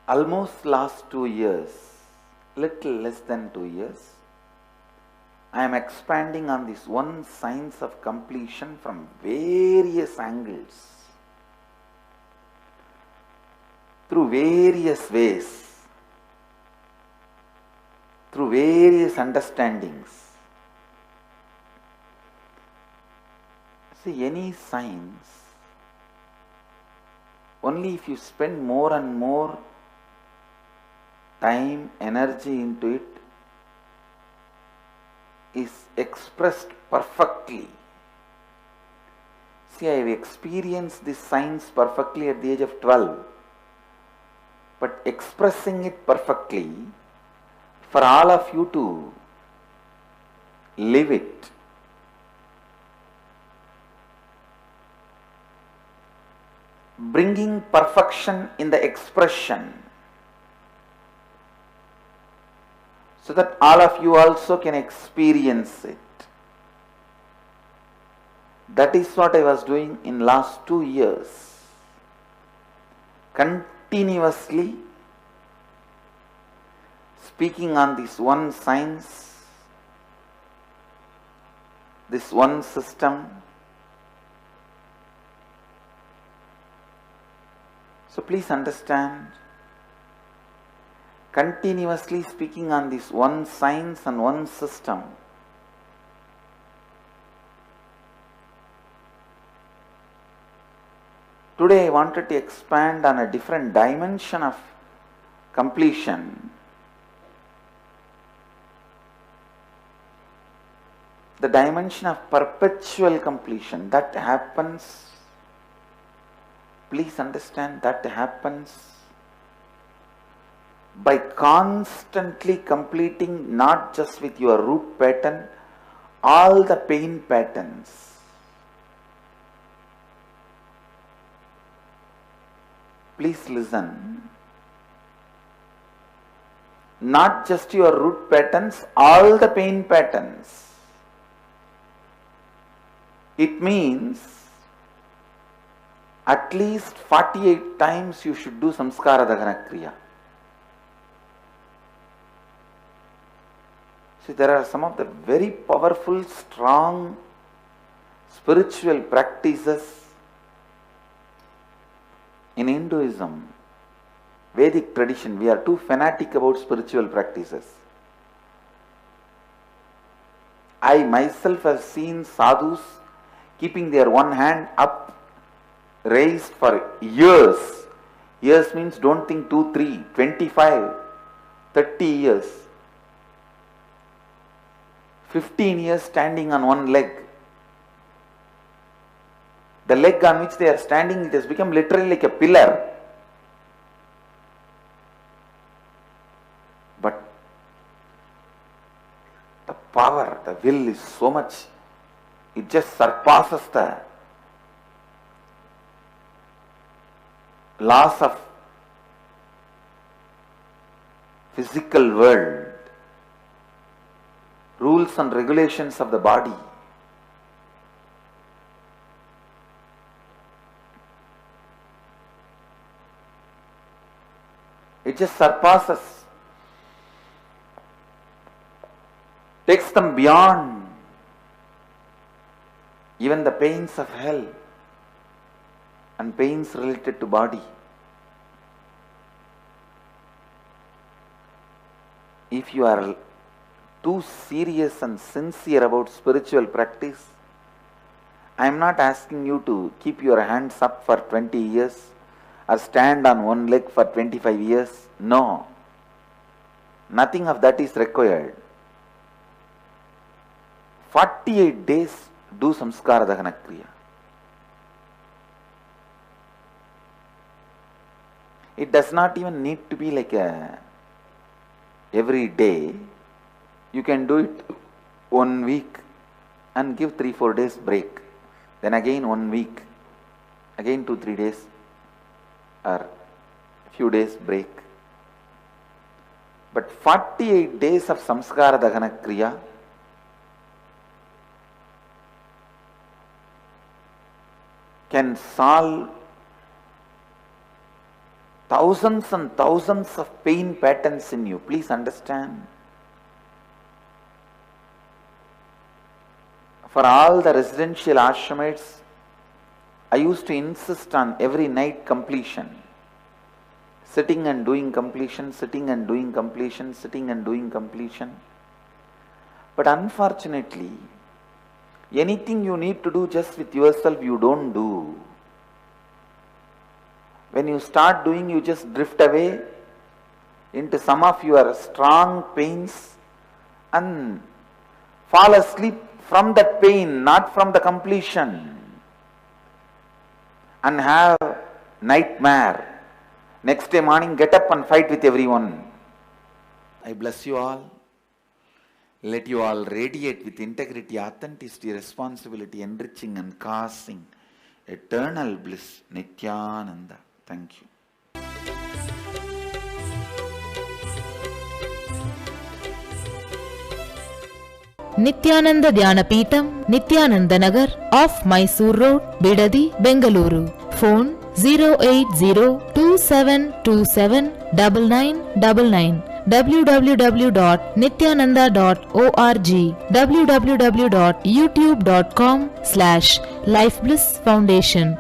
almost last 2 years, little less than 2 years, I am expanding on this one science of completion from various angles, through various ways, through various understandings. See, any science, only if you spend more and more time, energy into it, is expressed perfectly. See, I have experienced this science perfectly at the age of 12, but expressing it perfectly for all of you to live it, bringing perfection in the expression, so that all of you also can experience it. That is what I was doing in last 2 years. Continuously speaking on this one science, this one system. So please understand, continuously speaking on this one science and one system, today I wanted to expand on a different dimension of completion. The dimension of perpetual completion that happens, please understand, that happens by constantly completing not just with your root pattern, all the pain patterns. Please listen. Not just your root patterns, all the pain patterns. It means at least 48 times you should do samskara dahana kriya. See, there are some of the very powerful, strong spiritual practices in Hinduism, Vedic tradition. We are too fanatic about spiritual practices. I myself have seen sadhus keeping their one hand up, raised for years. Years means don't think 2, 3, 25, 30 years. 15 years standing on one leg. The leg on which they are standing, it has become literally like a pillar. But the power, the will is so much, it just surpasses the laws of physical world, rules and regulations of the body. It just surpasses, takes them beyond even the pains of hell and pains related to body. If you are too serious and sincere about spiritual practice, I am not asking you to keep your hands up for 20 years or stand on one leg for 25 years. No. Nothing of that is required. 48 days do samskara dahana kriya. It does not even need to be like every day. You can do it 1 week and give 3-4 days break. Then again 1 week, again 2-3 days or few days break. But 48 days of samskara dahana kriya can solve thousands and thousands of pain patterns in you. Please understand. For all the residential ashramites, I used to insist on every night completion. Sitting and doing completion, sitting and doing completion, sitting and doing completion. But unfortunately, anything you need to do just with yourself, you don't do. When you start doing, you just drift away into some of your strong pains and fall asleep from that pain, not from the completion, and have nightmare. Next day morning, get up and fight with everyone. I bless you all. Let you all radiate with integrity, authenticity, responsibility, enriching and causing eternal bliss. Nityananda. Thank you. Nityananda Dhyanapitham, Nityananda Nagar, off Mysore Road, Bidadi, Bengaluru. Phone 08027279999. www.nityananda.org. www.youtube.com/Life Bliss Foundation.